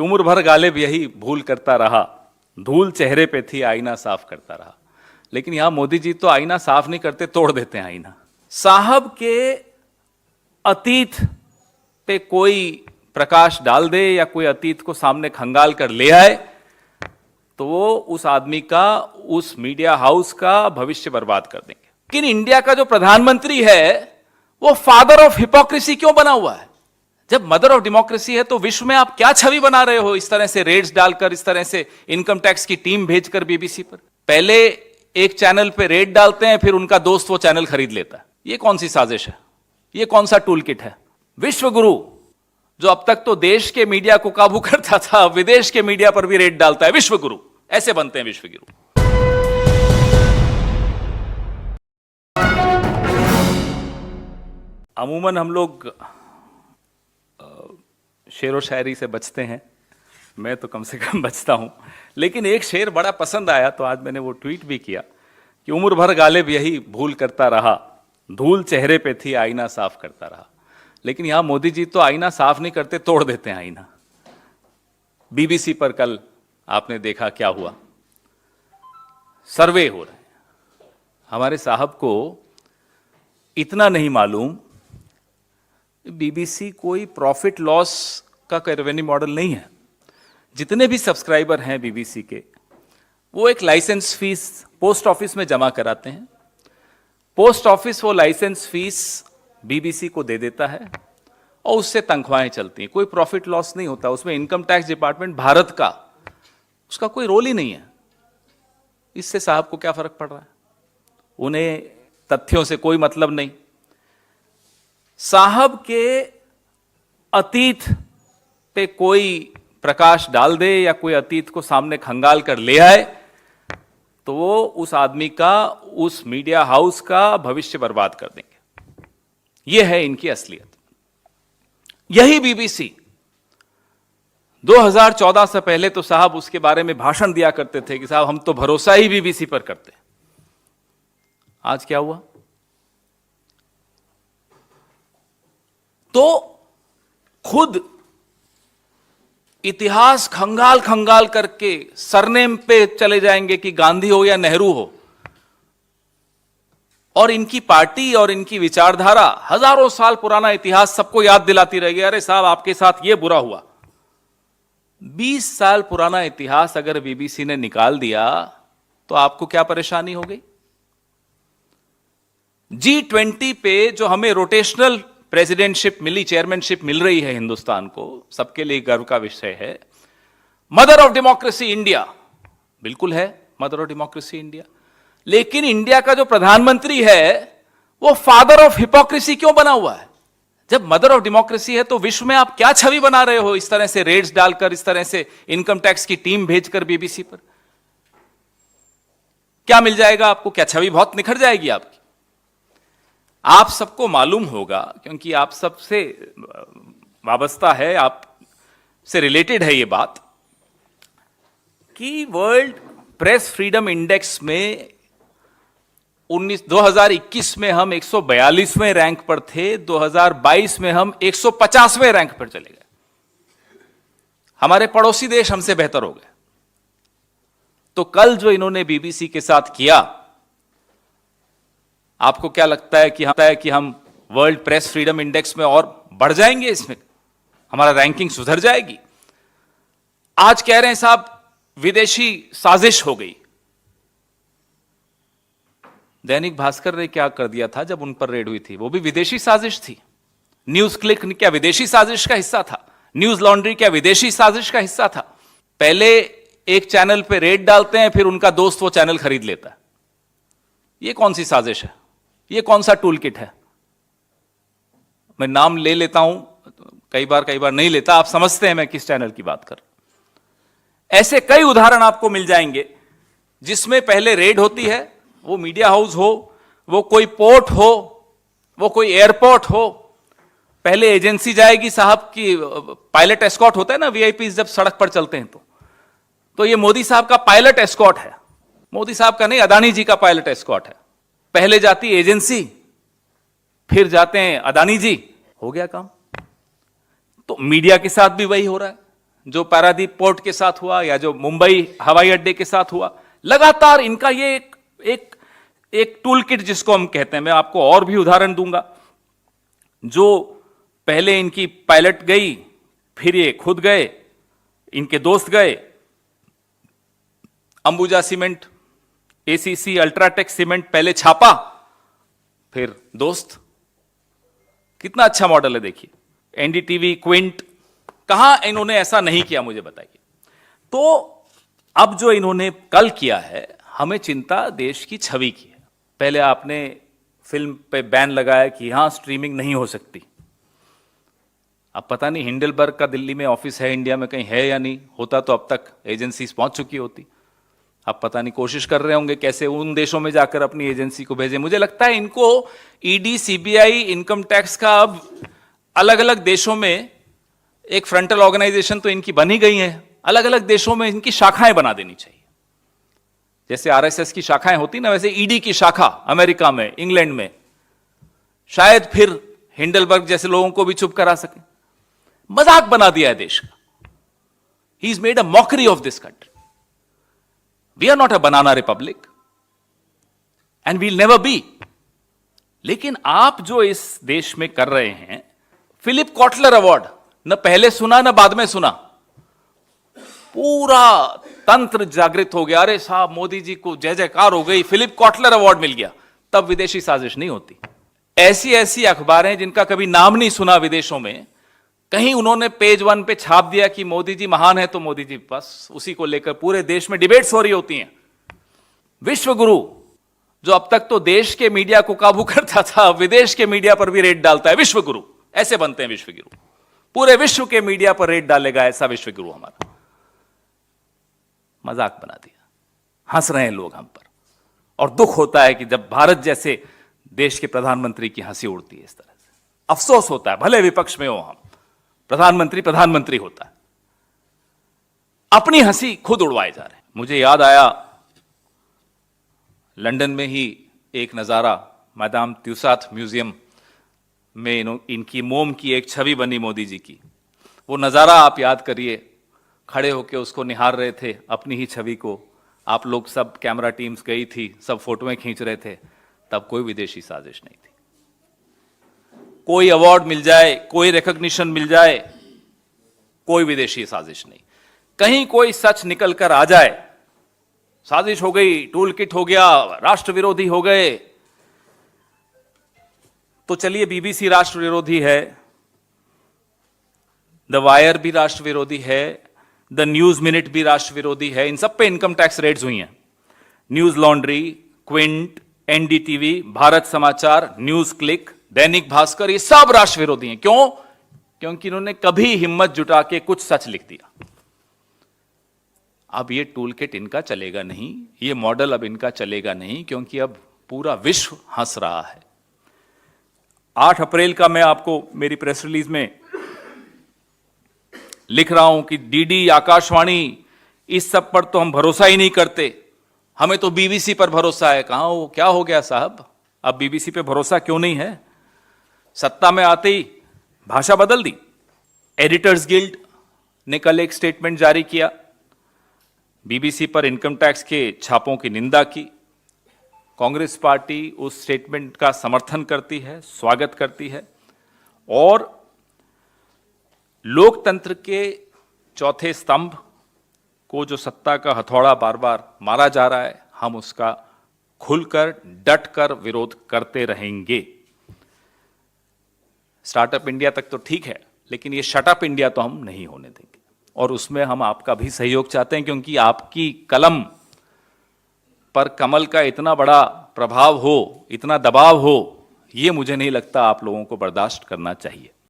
उम्र भर गालिब यही भूल करता रहा, धूल चेहरे पे थी आईना साफ करता रहा। लेकिन यहां मोदी जी तो आईना साफ नहीं करते, तोड़ देते हैं आईना। साहब के अतीत पे कोई प्रकाश डाल दे या कोई अतीत को सामने खंगाल कर ले आए तो वो उस आदमी का, उस मीडिया हाउस का भविष्य बर्बाद कर देंगे। लेकिन इंडिया का जो प्रधानमंत्री है वो फादर ऑफ हिपोक्रेसी क्यों बना हुआ है? जब मदर ऑफ डेमोक्रेसी है तो विश्व में आप क्या छवि बना रहे हो? इस तरह से रेड्स डालकर, इस तरह से इनकम टैक्स की टीम भेजकर बीबीसी पर। पहले एक चैनल पे रेड डालते हैं, फिर उनका दोस्त वो चैनल खरीद लेता है। ये कौन सी साजिश है? ये कौन सा टूल किट है? विश्व गुरु जो अब तक तो देश के मीडिया को काबू करता था, विदेश के मीडिया पर भी रेड डालता है। विश्व गुरु ऐसे बनते हैं विश्व गुरु। अमूमन हम लोग शेर व शायरी से बचते हैं, मैं तो कम से कम बचता हूं। लेकिन एक शेर बड़ा पसंद आया तो आज मैंने वो ट्वीट भी किया कि उम्र भर गालिब यही भूल करता रहा, धूल चेहरे पे थी आईना साफ करता रहा। लेकिन यहां मोदी जी तो आईना साफ नहीं करते, तोड़ देते हैं आईना। बीबीसी पर कल आपने देखा क्या हुआ, सर्वे हो रहे हैं। हमारे साहब को इतना नहीं मालूम, बीबीसी कोई प्रॉफिट लॉस का रेवेन्यू मॉडल नहीं है। जितने भी सब्सक्राइबर हैं बीबीसी के, वो एक लाइसेंस फीस पोस्ट ऑफिस में जमा कराते हैं। पोस्ट ऑफिस वो लाइसेंस फीस बीबीसी को दे देता है और उससे तनख्वाहें चलती हैं। कोई प्रॉफिट लॉस नहीं होता उसमें। इनकम टैक्स डिपार्टमेंट भारत का, उसका कोई रोल ही नहीं है। इससे साहब को क्या फर्क पड़ रहा है? उन्हें तथ्यों से कोई मतलब नहीं। साहब के अतीत पे कोई प्रकाश डाल दे या कोई अतीत को सामने खंगाल कर ले आए तो वो उस आदमी का, उस मीडिया हाउस का भविष्य बर्बाद कर देंगे। यह है इनकी असलियत। यही बीबीसी 2014 से पहले तो साहब उसके बारे में भाषण दिया करते थे कि साहब हम तो भरोसा ही बीबीसी पर करते हैं। आज क्या हुआ? तो खुद इतिहास खंगाल खंगाल करके सरनेम पे चले जाएंगे कि गांधी हो या नेहरू हो, और इनकी पार्टी और इनकी विचारधारा हजारों साल पुराना इतिहास सबको याद दिलाती रहेगी। अरे साहब आपके साथ ये बुरा हुआ। 20 साल पुराना इतिहास अगर बीबीसी ने निकाल दिया तो आपको क्या परेशानी हो गई? G20 पे जो हमें रोटेशनल प्रेसिडेंटशिप मिली, चेयरमैनशिप मिल रही है हिंदुस्तान को, सबके लिए गर्व का विषय है। मदर ऑफ डेमोक्रेसी इंडिया, बिल्कुल है मदर ऑफ डेमोक्रेसी इंडिया। लेकिन इंडिया का जो प्रधानमंत्री है वो फादर ऑफ हिपोक्रेसी क्यों बना हुआ है? जब मदर ऑफ डेमोक्रेसी है तो विश्व में आप क्या छवि बना रहे हो? इस तरह से रेड्स डालकर, इस तरह से इनकम टैक्स की टीम भेजकर बीबीसी पर क्या मिल जाएगा आपको? क्या छवि बहुत निखर जाएगी आपकी? आप सबको मालूम होगा, क्योंकि आप सबसे वाबस्ता है, आप से रिलेटेड है ये बात, कि वर्ल्ड प्रेस फ्रीडम इंडेक्स में 2021 में हम 142वें रैंक पर थे, 2022 में हम 150वें रैंक पर चले गए। हमारे पड़ोसी देश हमसे बेहतर हो गए। तो कल जो इन्होंने बीबीसी के साथ किया, आपको क्या लगता है कि हम वर्ल्ड प्रेस फ्रीडम इंडेक्स में और बढ़ जाएंगे? इसमें हमारा रैंकिंग सुधर जाएगी? आज कह रहे हैं साहब विदेशी साजिश हो गई। दैनिक भास्कर ने क्या कर दिया था जब उन पर रेड हुई थी? वो भी विदेशी साजिश थी। न्यूज क्लिक क्या विदेशी साजिश का हिस्सा था? न्यूज लॉन्ड्री क्या विदेशी साजिश का हिस्सा था? पहले एक चैनल पे रेड डालते हैं, फिर उनका दोस्त वो चैनल खरीद लेता है। ये कौन सी साजिश है? ये कौन सा टूल किट है? मैं नाम ले लेता हूं, कई बार नहीं लेता। आप समझते हैं मैं किस चैनल की बात कर। ऐसे कई उदाहरण आपको मिल जाएंगे जिसमें पहले रेड होती है, वो मीडिया हाउस हो, वो कोई पोर्ट हो, वो कोई एयरपोर्ट हो। पहले एजेंसी जाएगी साहब की, पायलट एस्कॉर्ट होता है ना, वीआईपी जब सड़क पर चलते हैं तो ये मोदी साहब का पायलट एस्कॉर्ट है। मोदी साहब का नहीं, अदानी जी का पायलट एस्कॉर्ट है। पहले जाती एजेंसी, फिर जाते हैं अदानी जी, हो गया काम। तो मीडिया के साथ भी वही हो रहा है। जो पारादीप पोर्ट के साथ हुआ या जो मुंबई हवाई अड्डे के साथ हुआ, लगातार इनका ये एक टूल किट जिसको हम कहते हैं, मैं आपको और भी उदाहरण दूंगा। जो पहले इनकी पायलट गई, फिर ये खुद गए, इनके दोस्त गए, Ambuja cement, ACC, UltraTech cement पहले छापा, फिर दोस्त। कितना अच्छा मॉडल है देखिए। एनडीटीवी, क्विंट, कहां इन्होंने ऐसा नहीं किया, मुझे बताइए। तो अब जो इन्होंने कल किया है, हमें चिंता देश की छवि की है। पहले आपने फिल्म पे बैन लगाया कि यहां स्ट्रीमिंग नहीं हो सकती। अब पता नहीं हिंडलबर्ग का दिल्ली में ऑफिस है, इंडिया में कहीं है या नहीं, होता तो अब तक एजेंसीज पहुंच चुकी होती। अब पता नहीं कोशिश कर रहे होंगे कैसे उन देशों में जाकर अपनी एजेंसी को भेजें। मुझे लगता है इनको ईडी, सीबीआई, इनकम टैक्स का अब अलग अलग देशों में एक फ्रंटल ऑर्गेनाइजेशन तो इनकी बनी गई है, अलग अलग देशों में इनकी शाखाएं बना देनी चाहिए। जैसे आरएसएस की शाखाएं होती ना, वैसे ईडी की शाखा अमेरिका में, इंग्लैंड में, शायद फिर हिंडलबर्ग जैसे लोगों को भी चुप करा सके। मजाक बना दिया है देश का। He is made a mockery of this country. We are not a banana republic and we'll never be. लेकिन आप जो इस देश में कर रहे हैं, फिलिप कॉटलर अवार्ड न पहले सुना न बाद में सुना, पूरा तंत्र जागृत हो गया। अरे साहब, मोदी जी को जय जयकार हो गई, फिलिप कॉटलर अवार्ड मिल गया। तब विदेशी साजिश नहीं होती। ऐसी ऐसी अखबारें जिनका कभी नाम नहीं सुना विदेशों में, कहीं उन्होंने पेज 1 पे छाप दिया कि मोदी जी महान है, तो मोदी जी, बस उसी को लेकर पूरे देश में डिबेट्स हो रही होती हैं। विश्वगुरु, जो अब तक तो देश के मीडिया को काबू करता था, विदेश के मीडिया पर भी रेड डालता है। विश्वगुरु ऐसे बनते हैं विश्वगुरु। पूरे विश्व के मीडिया पर रेड डालेगा ऐसा विश्वगुरु हमारा। मजाक बना दिया। हंस रहे हैं लोग हम पर, और दुख होता है कि जब भारत जैसे देश के प्रधानमंत्री की हंसी उड़ती है इस तरह से। अफसोस होता है, भले विपक्ष में हो हम, प्रधानमंत्री होता है, अपनी हंसी खुद उड़वाए जा रहे हैं। मुझे याद आया, लंदन में ही एक नजारा, मैदाम त्यूसाथ म्यूजियम में इनकी मोम की एक छवि बनी मोदी जी की। वो नजारा आप याद करिए, खड़े होकर उसको निहार रहे थे, अपनी ही छवि को। आप लोग सब, कैमरा टीम्स गई थी, सब फोटोएं खींच रहे थे। तब कोई विदेशी साजिश नहीं थी। कोई अवार्ड मिल जाए, कोई रिकॉग्निशन मिल जाए, कोई विदेशी साजिश नहीं। कहीं कोई सच निकल कर आ जाए, साजिश हो गई, टूल किट हो गया, राष्ट्र विरोधी हो गए, तो चलिए बीबीसी राष्ट्र विरोधी है, द वायर भी राष्ट्र विरोधी है, द न्यूज मिनट भी राष्ट्र विरोधी है। इन सब पे इनकम टैक्स रेड्स हुई हैं। News laundry, Quint, NDTV, Bharat समाचार, न्यूज क्लिक, दैनिक भास्कर, ये सब राष्ट्र विरोधी हैं। क्यों? क्योंकि इन्होंने कभी हिम्मत जुटा के कुछ सच लिख दिया। अब ये टूल किट इनका चलेगा नहीं, ये मॉडल अब इनका चलेगा नहीं, क्योंकि अब पूरा विश्व हंस रहा है। 8 अप्रैल का मैं आपको मेरी प्रेस रिलीज में लिख रहा हूं कि डीडी, आकाशवाणी, इस सब पर तो हम भरोसा ही नहीं करते, हमें तो बीबीसी पर भरोसा है। कहां हो, क्या हो गया साहब? अब बीबीसी पे भरोसा क्यों नहीं है? सत्ता में आते ही भाषा बदल दी। एडिटर्स गिल्ड ने कल एक स्टेटमेंट जारी किया, बीबीसी पर इनकम टैक्स के छापों की निंदा की। कांग्रेस पार्टी उस स्टेटमेंट का समर्थन करती है, स्वागत करती है, और लोकतंत्र के चौथे स्तंभ को, जो सत्ता का हथौड़ा बार बार मारा जा रहा है, हम उसका खुलकर, डटकर विरोध करते रहेंगे। स्टार्टअप इंडिया तक तो ठीक है, लेकिन ये शटअप इंडिया तो हम नहीं होने देंगे, और उसमें हम आपका भी सहयोग चाहते हैं, क्योंकि आपकी कलम पर कमल का इतना बड़ा प्रभाव हो, इतना दबाव हो, ये मुझे नहीं लगता आप लोगों को बर्दाश्त करना चाहिए।